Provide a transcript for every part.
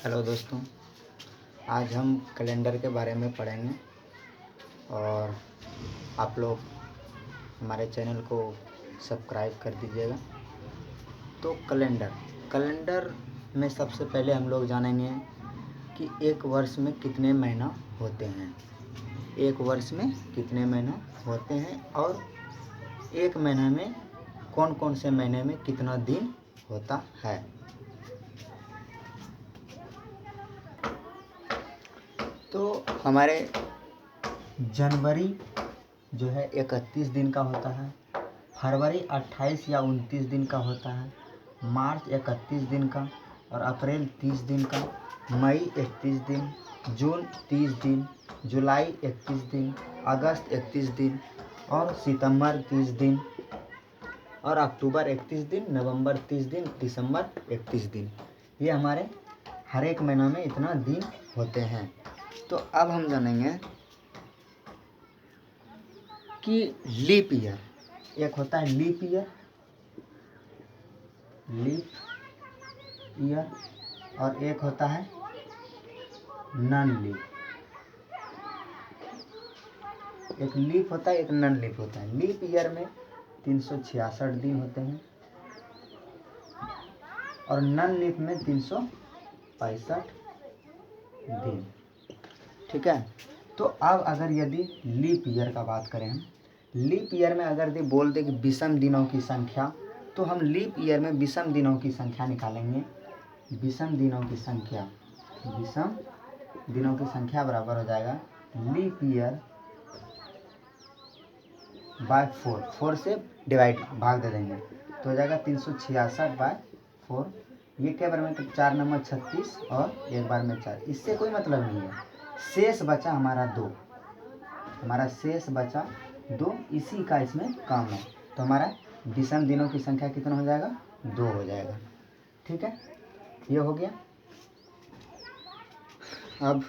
Hello दोस्तों, आज हम कैलेंडर के बारे में पढ़ेंगे और आप लोग हमारे चैनल को सब्सक्राइब कर दीजिएगा। तो कैलेंडर में सबसे पहले हम लोग जानेंगे कि एक वर्ष में कितने महीना होते हैं। एक वर्ष में कितने महीना होते हैं और एक महीना में कौन कौन से महीने में कितना दिन होता है। तो हमारे जनवरी जो है 31 दिन का होता है, फरवरी 28 या 29 दिन का होता है, मार्च 31 दिन का और अप्रैल 30 दिन का, मई 31 दिन, जून 30 दिन, जुलाई 31 दिन, अगस्त 31 दिन और सितंबर 30 दिन और अक्टूबर 31 दिन, नवंबर 30 दिन, दिसंबर 31 दिन। ये हमारे हर एक महीना में इतना दिन होते हैं। तो अब हम जानेंगे कि लीप ईयर, एक होता है लीप ईयर और एक होता है नॉन लीप। एक लीप होता है, एक नॉन लीप होता है। लीप ईयर में 366 दिन होते हैं और नॉन लीप में 365 दिन। ठीक है। तो अब अगर यदि लीप ईयर का बात करें, हम लीप ईयर में अगर बोल दे कि विषम दिनों की संख्या, तो हम लीप ईयर में विषम दिनों की संख्या निकालेंगे। विषम दिनों की संख्या बराबर हो जाएगा लीप ईयर बाय 4 से डिवाइड भाग दे देंगे तो हो जाएगा 366 बाय 4। ये क्या बार में 4 नंबर 36 और एक बार में 4। इससे कोई मतलब नहीं है। शेष बचा हमारा 2, शेष बचा 2, इसी का इसमें काम है। तो हमारा विषम दिनों की संख्या कितना हो जाएगा? 2 हो जाएगा। ठीक है, ये हो गया। अब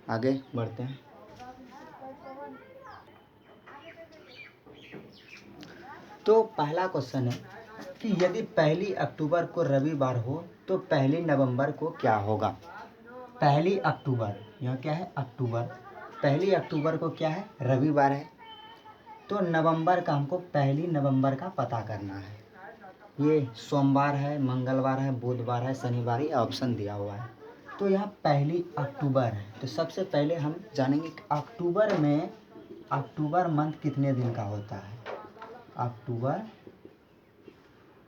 आगे बढ़ते हैं। तो पहला क्वेश्चन है कि यदि 1 अक्टूबर को रविवार हो तो 1 नवंबर को क्या होगा? 1 अक्टूबर, यह क्या है? अक्टूबर। 1 अक्टूबर को क्या है? रविवार है। तो नवंबर का हमको 1 नवंबर का पता करना है। ये सोमवार है, मंगलवार है, बुधवार है, शनिवार, ये ऑप्शन दिया हुआ है। तो यहाँ 1 अक्टूबर है। तो सबसे पहले हम जानेंगे कि अक्टूबर मंथ कितने दिन का होता है। अक्टूबर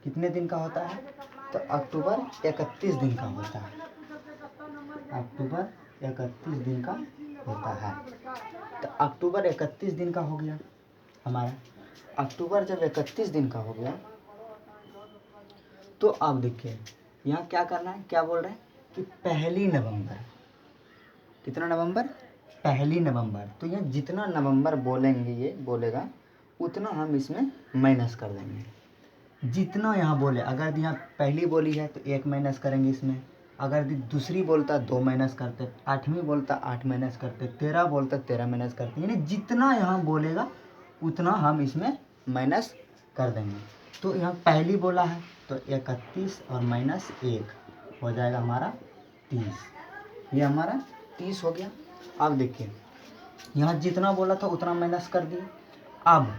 कितने दिन का होता है? तो अक्टूबर 31 दिन का होता है। अक्टूबर 31 दिन का होता है। तो अक्टूबर 31 दिन का हो गया हमारा। अक्टूबर जब 31 दिन का हो गया तो अब देखिए यहाँ क्या करना है, क्या बोल रहे हैं कि 1 नवंबर। कितना नवंबर? 1 नवंबर। तो यहाँ जितना नवंबर बोलेंगे, ये बोलेगा उतना हम इसमें माइनस कर देंगे। जितना यहाँ बोले, अगर यहाँ पहली बोली है तो 1 माइनस करेंगे इसमें, अगर दूसरी बोलता 2 माइनस करते, 8वीं बोलता 8 माइनस करते, 13 बोलता 13 माइनस करते, यानी जितना यहाँ बोलेगा उतना हम इसमें माइनस कर देंगे। तो यहाँ पहली बोला है तो 31 और -1 हो जाएगा हमारा 30। ये हमारा 30 हो गया। अब देखिए यहाँ जितना बोला था उतना माइनस कर दिए। अब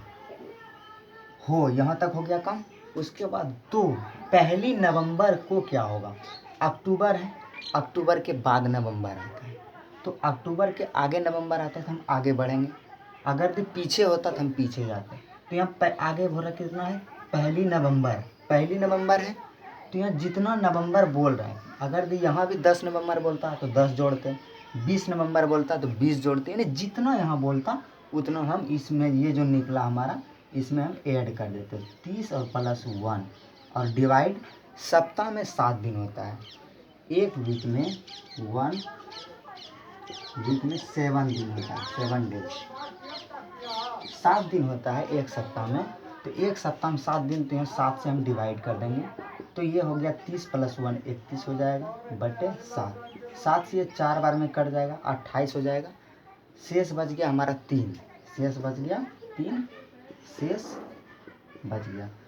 हो यहाँ तक हो गया काम। उसके बाद तो 1 नवंबर को क्या होगा? अक्टूबर है, अक्टूबर के बाद नवंबर आता है। तो अक्टूबर के आगे नवंबर आता है तो हम आगे बढ़ेंगे। अगर भी पीछे होता तो हम पीछे जाते। तो यहाँ आगे हो रहा कितना है? 1 नवंबर। 1 नवंबर है तो यहाँ जितना नवंबर बोल रहा है, अगर यहाँ भी 10 नवंबर बोलता है तो 10 जोड़ते, 20 नवंबर बोलता है तो 20 जोड़ते, यानी जितना यहाँ बोलता उतना हम इसमें, ये जो निकला हमारा, इसमें हम ऐड कर देते। 30 और +1 और डिवाइड। सप्ताह में 7 दिन होता है। एक वीक में 7 दिन होता है, 7 डेज। 7 दिन होता है एक सप्ताह में। तो एक सप्ताह में 7 दिन, तो यहाँ 7 से हम डिवाइड कर देंगे। तो ये हो गया 30 + 1 31 हो जाएगा बटे 7। 7 से ये 4 बार में कट जाएगा, 28 हो जाएगा। शेष बच गया हमारा 3। शेष बच गया।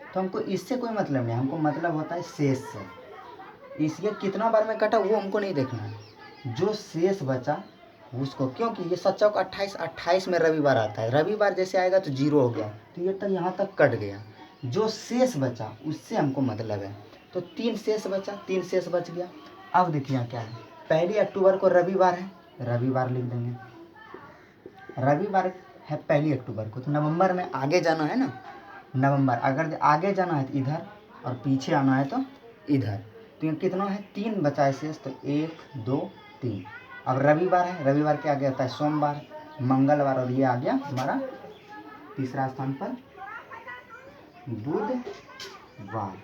तो हमको इससे कोई मतलब नहीं, हमको मतलब होता है शेष से। इसलिए कितना बार में कटा वो हमको नहीं देखना है, जो शेष बचा उसको, क्योंकि ये 7 चौक 28, 28 में रविवार आता है, रविवार जैसे आएगा तो 0 हो गया, तो ये तक यहाँ तक कट गया, जो शेष बचा उससे हमको मतलब है। तो 3 शेष बचा, 3 शेष बच गया। अब देखिए यहाँ क्या है, 1 अक्टूबर को रविवार है, रविवार लिख देंगे, रविवार है 1 अक्टूबर को, तो नवंबर में आगे जाना है ना, नवंबर अगर आगे जाना है तो इधर और पीछे आना है तो इधर, तो ये कितना है 3 बचा है शेष, तो 1 2 3। अब रविवार है, रविवार के आगे आता है सोमवार, मंगलवार, और ये आ गया हमारा तीसरा स्थान पर बुधवार।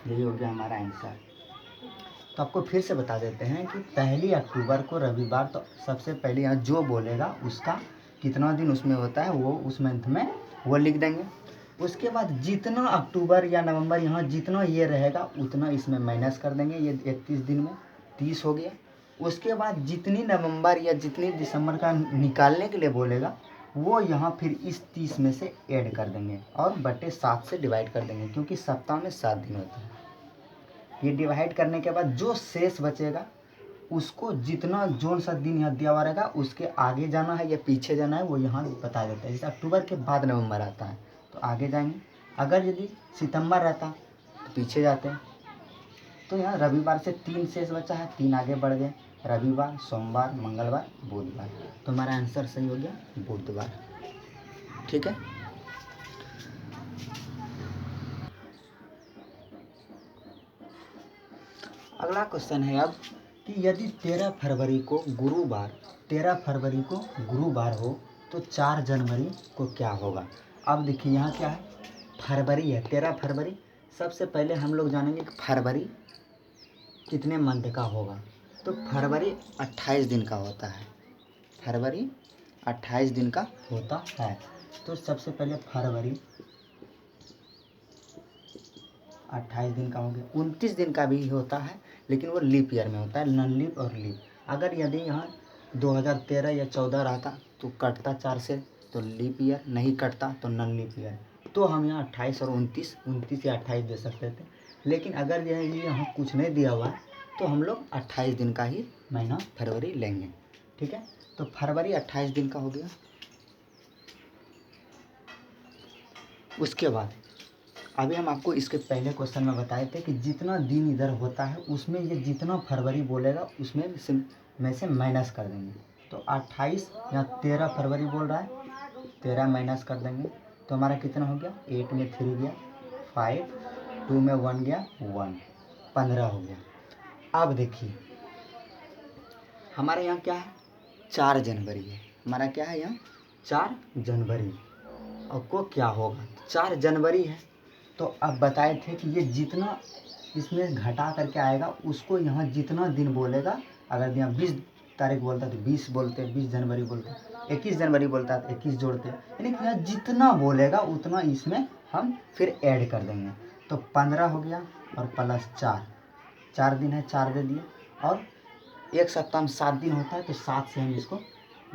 यही हो गया हमारा आंसर। तो आपको फिर से बता देते हैं कि 1 अक्टूबर को रविवार, तो सबसे पहले यहाँ जो बोलेगा उसका कितना दिन उसमें होता है वो उस मंथ में वो लिख देंगे। उसके बाद जितना अक्टूबर या नवंबर यहाँ जितना ये रहेगा उतना इसमें माइनस कर देंगे, ये 31 दिन में 30 हो गया। उसके बाद जितनी नवंबर या जितनी दिसंबर का निकालने के लिए बोलेगा वो यहाँ फिर इस 30 में से ऐड कर देंगे और बटे 7 से डिवाइड कर देंगे, क्योंकि सप्ताह में 7 दिन होता है। ये डिवाइड करने के बाद जो शेष बचेगा उसको जितना जोन सा दिन यहाँ दिया हुआ रहेगा उसके आगे जाना है या पीछे जाना है वो यहाँ बता देता है। जैसे अक्टूबर के बाद नवंबर आता है तो आगे जाएंगे, अगर यदि सितंबर रहता तो पीछे जाते हैं। तो यहाँ रविवार से 3 शेष बचा है, 3 आगे बढ़ गए, रविवार, सोमवार, मंगलवार, बुधवार। तो हमारा आंसर सही हो गया बुधवार। ठीक है। अगला क्वेश्चन है अब कि यदि 13 फरवरी को गुरुवार हो तो 4 जनवरी को क्या होगा। अब देखिए यहाँ क्या है, फरवरी है, 13 फरवरी। सबसे पहले हम लोग जानेंगे कि फरवरी कितने मंथ का होगा। तो फरवरी 28 दिन का होता है, फरवरी 28 दिन का होता है। तो सबसे पहले फरवरी 28 दिन का हो गया। 29 दिन का भी होता है लेकिन वो लीप ईयर में होता है, नन लीप और लीप। अगर यदि यहाँ 2013 या 14 रहता तो कटता 4 से, तो लीप ईयर, नहीं कटता तो नन लीप ईयर। तो हम यहाँ 28 और 29 या 28 दे सकते थे, लेकिन अगर ये यहाँ कुछ नहीं दिया हुआ है तो हम लोग 28 दिन का ही महीना फरवरी लेंगे। ठीक है, तो फरवरी 28 दिन का हो गया। उसके बाद अभी हम आपको इसके पहले क्वेश्चन में बताए थे कि जितना दिन इधर होता है उसमें ये जितना फरवरी बोलेगा उसमें में से माइनस कर देंगे। तो 28 या 13 फरवरी बोल रहा है, 13 माइनस कर देंगे तो हमारा कितना हो गया, 8 में 3 गया 5, 2 में 1 गया 1, 15 हो गया। अब देखिए हमारे यहाँ क्या है, 4 जनवरी है, हमारा क्या है यहाँ 4 जनवरी। और को क्या होगा, 4 जनवरी है तो अब बताए थे कि ये जितना इसमें घटा करके आएगा उसको यहाँ जितना दिन बोलेगा, अगर यहाँ 20 तारीख बोलता है तो 20 बोलते, 20 जनवरी बोलते, 21 जनवरी बोलता है तो 21 जोड़ते, यानी कि यहाँ जितना बोलेगा उतना इसमें हम फिर ऐड कर देंगे। तो 15 हो गया और प्लस 4 दिन है, 4 दे दिए, और एक सप्ताह में 7 दिन होता है तो 7 से हम इसको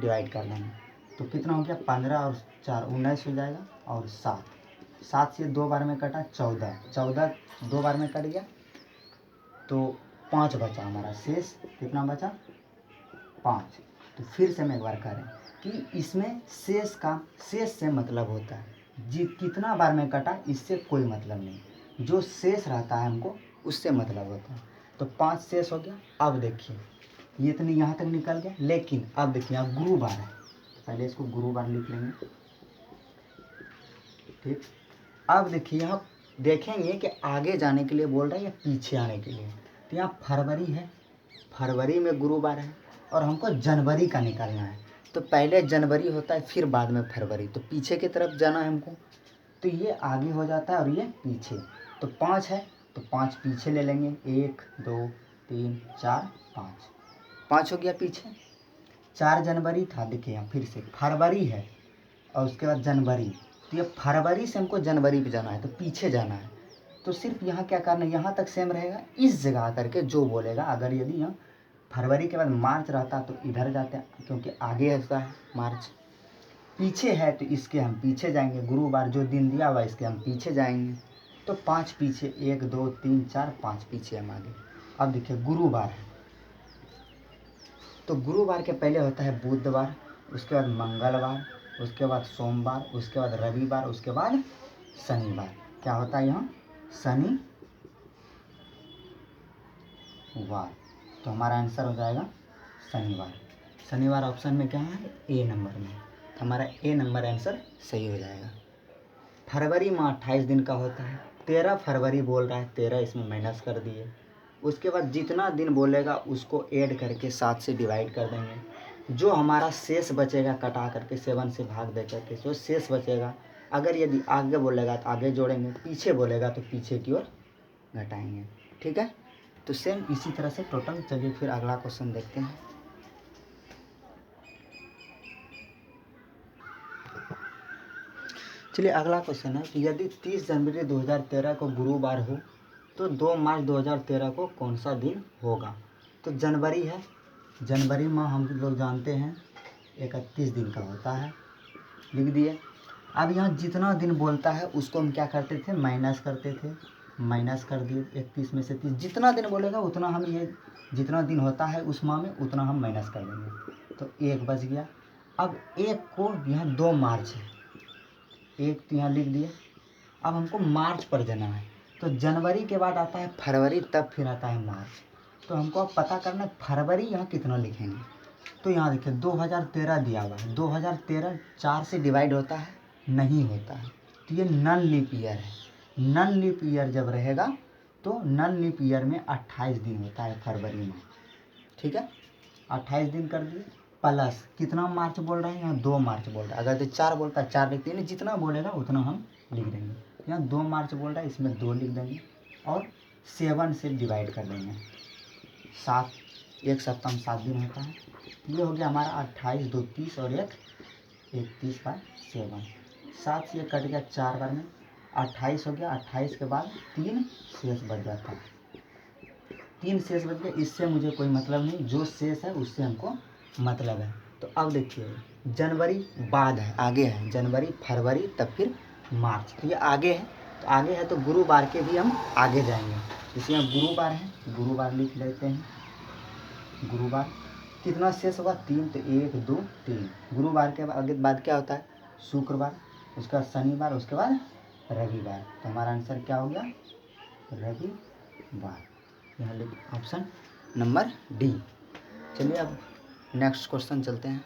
डिवाइड कर देंगे। तो कितना हो गया, 15 और 4 19 हो जाएगा, और 7 से 2 बार में कटा 14 2 बार में कट गया तो 5 बचा हमारा शेष, कितना बचा 5। तो फिर से हम एक बार करें कि इसमें शेष से मतलब होता है कितना बार में कटा इससे कोई मतलब नहीं, जो शेष रहता है हमको उससे मतलब होता है। तो 5 शेष हो गया। अब देखिए ये इतनी यहाँ तक निकल गया, लेकिन अब देखिए यहाँ गुरुवार है, पहले इसको गुरुवार लिख लेंगे। ठीक, अब देखिए यहाँ देखेंगे कि आगे जाने के लिए बोल रहा है या पीछे आने के लिए। तो यहाँ फरवरी है, फरवरी में गुरुवार है और हमको जनवरी का निकालना है। तो पहले जनवरी होता है फिर बाद में फरवरी, तो पीछे की तरफ जाना है हमको, तो ये आगे हो जाता है और ये पीछे। तो 5 है तो 5 पीछे ले लेंगे, 1 2 3 4 5 हो गया पीछे। 4 जनवरी था, देखिए यहाँ फिर से फरवरी है और उसके बाद जनवरी, तो ये फरवरी से हमको जनवरी पे जाना है तो पीछे जाना है। तो सिर्फ यहाँ क्या करना है, यहाँ तक सेम रहेगा, इस जगह आकर के जो बोलेगा, अगर यदि यहाँ फरवरी के बाद मार्च रहता तो इधर जाते हैं क्योंकि आगे होता है मार्च, पीछे है तो इसके हम पीछे जाएंगे, गुरुवार जो दिन दिया हुआ इसके हम पीछे जाएंगे। तो 5 पीछे, 1 2 3 4 5 पीछे हम आगे। अब देखिए गुरुवार, तो गुरुवार के पहले होता है बुधवार, उसके बाद मंगलवार, उसके बाद सोमवार, उसके बाद रविवार, उसके बाद शनिवार। क्या होता है यहाँ? शनिवार। तो हमारा आंसर हो जाएगा शनिवार। शनिवार ऑप्शन में क्या है? ए नंबर में। तो हमारा ए नंबर आंसर सही हो जाएगा। फरवरी माह 28 दिन का होता है। 13 फरवरी बोल रहा है, 13 इसमें माइनस कर दिए। उसके बाद जितना दिन बोलेगा उसको ऐड करके 7 से डिवाइड कर देंगे। जो हमारा शेष बचेगा कटा करके 7 से भाग दे करके जो शेष बचेगा, अगर यदि आगे बोलेगा तो आगे जोड़ेंगे, पीछे बोलेगा तो पीछे की ओर घटाएंगे। ठीक है, तो सेम इसी तरह से टोटल। चलिए फिर अगला क्वेश्चन देखते हैं। चलिए अगला क्वेश्चन है कि यदि 30 जनवरी 2013 को गुरुवार हो तो 2 मार्च 2013 को कौन सा दिन होगा? तो जनवरी है, जनवरी माह हम लोग जानते हैं 31 दिन का होता है, लिख दिए। अब यहाँ जितना दिन बोलता है उसको हम क्या करते थे? माइनस करते थे, माइनस कर दिए 31 में से 30। जितना दिन बोलेगा उतना हम ये जितना दिन होता है उस माह में उतना हम माइनस कर देंगे, तो 1 बच गया। अब 1 को यहाँ 2 मार्च है, 1 तो यहाँ लिख दिए। अब हमको मार्च पर जाना है, तो जनवरी के बाद आता है फरवरी, तब फिर आता है मार्च। तो हमको अब पता करना है फरवरी यहाँ कितना लिखेंगे। तो यहाँ देखिए 2013 दिया हुआ है, 2013 4 से डिवाइड होता है? नहीं होता है, तो ये नन लीप ईयर है। नन लीप ईयर जब रहेगा तो नन लीप ईयर में 28 दिन होता है फरवरी में। ठीक है, 28 दिन कर दिए, प्लस कितना मार्च बोल रहे हैं? यहाँ 2 मार्च बोल रहा है। अगर तो 4 बोलता है 4 लिखते हैं, जितना बोलेगा उतना हम लिख देंगे। यहाँ 2 मार्च बोल रहा है, इसमें 2 लिख देंगे और 7 से डिवाइड कर देंगे। 7, एक सप्ताह में 7 दिन होता है। ये हो गया हमारा 28, 2 30 और 1 31 का 7। 7 से ये कट गया 4 बार में, 28 हो गया। 28 के बाद 3 शेष बच जाता है, 3 शेष बच गया। इससे मुझे कोई मतलब नहीं, जो शेष है उससे हमको मतलब है। तो अब देखिए जनवरी बाद है, आगे है, जनवरी फरवरी तब फिर मार्च, तो ये आगे है। तो आगे है तो गुरुवार के भी हम आगे जाएंगे। जैसे यहाँ गुरुवार है, गुरुवार लिख लेते हैं। गुरुवार कितना शेष होगा? 3, तो 1 2 3। गुरुवार के आगे बाद क्या होता है? शुक्रवार, उसके बाद शनिवार, उसके बाद रविवार। तो हमारा आंसर क्या हो गया? रविवार। यहाँ लिख ऑप्शन नंबर डी। चलिए अब नेक्स्ट क्वेश्चन चलते हैं।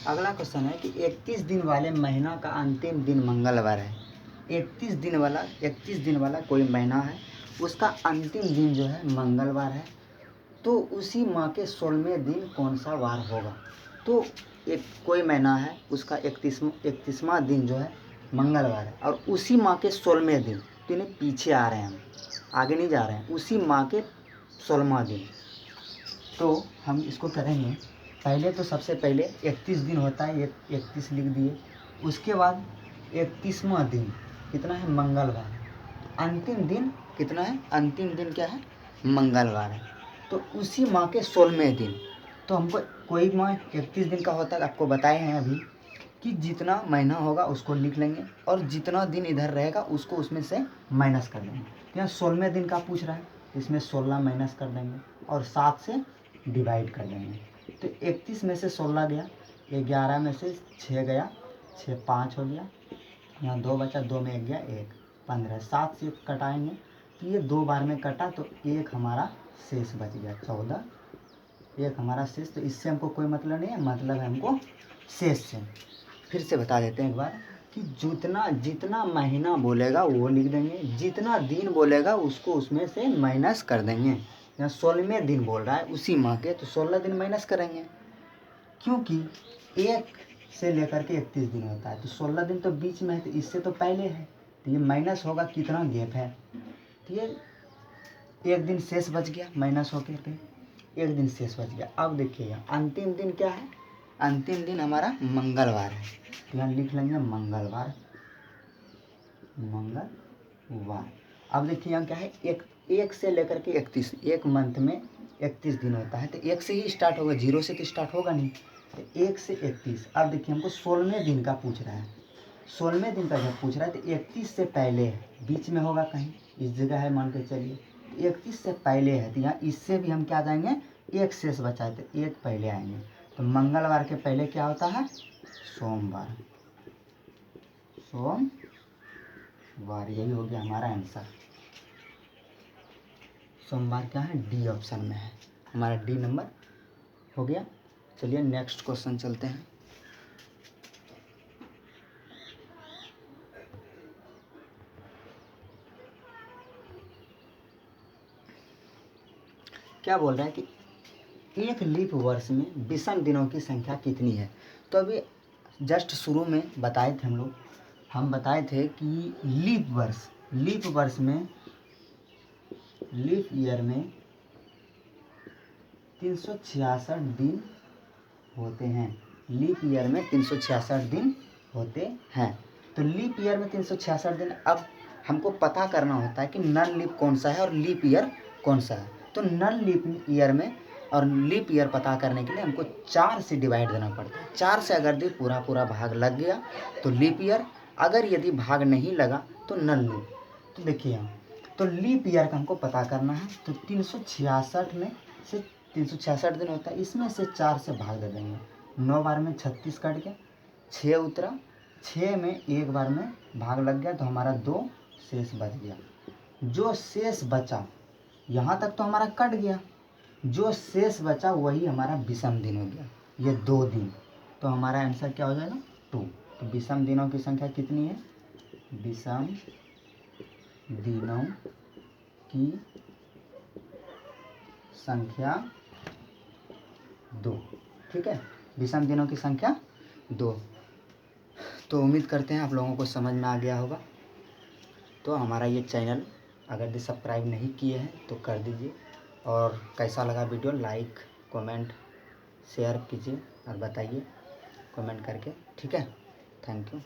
अगला क्वेश्चन है कि 31 दिन वाले महीना का अंतिम दिन मंगलवार है। 31 दिन वाला कोई महीना है, उसका अंतिम दिन जो है मंगलवार है, तो उसी माह के 16वें दिन कौन सा वार होगा? तो एक कोई महीना है, उसका 31वां दिन जो है मंगलवार है, और उसी माह के 16वें दिन, तो इन्हें पीछे आ रहे हैं, हम आगे नहीं जा रहे हैं, उसी माह के 16वां दिन। तो हम इसको करेंगे, पहले तो सबसे पहले 31 दिन होता है, 31 लिख दिए। उसके बाद 31वां दिन कितना है? मंगलवार। अंतिम दिन कितना है? अंतिम दिन क्या है? मंगलवार है। तो उसी माह के 16वें दिन, तो हमको कोई माह 31 दिन का होता है, आपको बताए हैं अभी कि जितना महीना होगा उसको लिख लेंगे और जितना दिन इधर रहेगा उसको उसमें से माइनस कर देंगे। यहाँ 16वें दिन का पूछ रहा है, इसमें 16 माइनस कर देंगे और 7 से डिवाइड कर देंगे। तो 31 में से 16 गया, 11 में से 6 गया, 6 5 हो गया, यहाँ 2 बचा, 2 में 1 गया 1, 15। 7 से कटाएंगे तो ये 2 बार में कटा, तो 1 हमारा शेष बच गया, 14, 1 हमारा शेष। तो इससे हमको कोई मतलब नहीं है, मतलब है हमको शेष से। फिर से बता देते हैं एक बार कि जितना महीना बोलेगा वो लिख देंगे, जितना दिन बोलेगा उसको उसमें से माइनस कर देंगे। यहाँ 16वें दिन बोल रहा है उसी माह के, तो 16 दिन माइनस करेंगे, क्योंकि 1 से लेकर के 31 दिन होता है, तो 16 दिन तो बीच में है, तो इससे तो पहले है, तो ये माइनस होगा, कितना गैप है, तो ये 1 दिन शेष बच गया, माइनस होके पे 1 दिन शेष बच गया। अब देखिए अंतिम दिन क्या है? अंतिम दिन हमारा मंगलवार है, तो यहाँ लिख लेंगे मंगलवार, मंगलवार। अब देखिए यहाँ क्या है? 1 से लेकर के 31, एक मंथ में 31 दिन होता है, तो 1 से ही स्टार्ट होगा, 0 से तो स्टार्ट होगा नहीं, तो 1 से 31। अब देखिए हमको 16वें दिन का पूछ रहा है, 16वें दिन का जब पूछ रहा है तो 31 से पहले है, बीच में होगा कहीं, इस जगह है मान के चलिए, 31 से पहले है तो यहाँ इससे भी हम क्या जाएंगे, एक शेष बचा है तो एक पहले आएंगे। तो मंगलवार के पहले क्या होता है, सोमवार, सोमवार, यही हो गया हमारा आंसर। सोमवार क्या है, डी ऑप्शन में है, हमारा डी नंबर हो गया। चलिए नेक्स्ट क्वेश्चन चलते हैं। क्या बोल रहा है कि एक लीप वर्ष में विषम दिनों की संख्या कितनी है। तो अभी जस्ट शुरू में बताए थे हम बताए थे कि लीप वर्ष में लीप ईयर में 366 दिन होते हैं। लीप ईयर में 366 दिन होते हैं। तो लीप ईयर में 366 दिन, अब हमको पता करना होता है कि नन लीप कौन सा है और लीप ईयर कौन सा है। तो नन लीप ईयर में और लीप ईयर पता करने के लिए हमको 4 से डिवाइड देना पड़ता है। 4 से अगर भी पूरा भाग लग गया तो लीप ईयर, अगर यदि भाग नहीं लगा तो नन लीप। तो देखिए यहाँ, तो लीप ईयर का हमको पता करना है। तो 366 में से 366 दिन होता है, इसमें से 4 से भाग दे देंगे। 9 बार में 36 कट गया, 6 उतरा, 6 में एक बार में भाग लग गया तो हमारा 2 शेष बच गया। जो शेष बचा, यहाँ तक तो हमारा कट गया, जो शेष बचा वही हमारा विषम दिन हो गया, ये 2 दिन। तो हमारा आंसर क्या हो जाएगा, 2। तो विषम दिनों की संख्या कितनी है, विषम दिनों की संख्या 2। ठीक है, विषम दिनों की संख्या 2। तो उम्मीद करते हैं आप लोगों को समझ में आ गया होगा। तो हमारा ये चैनल अगर सब्सक्राइब नहीं किए हैं तो कर दीजिए, और कैसा लगा वीडियो लाइक कमेंट शेयर कीजिए और बताइए कमेंट करके। ठीक है, थैंक यू।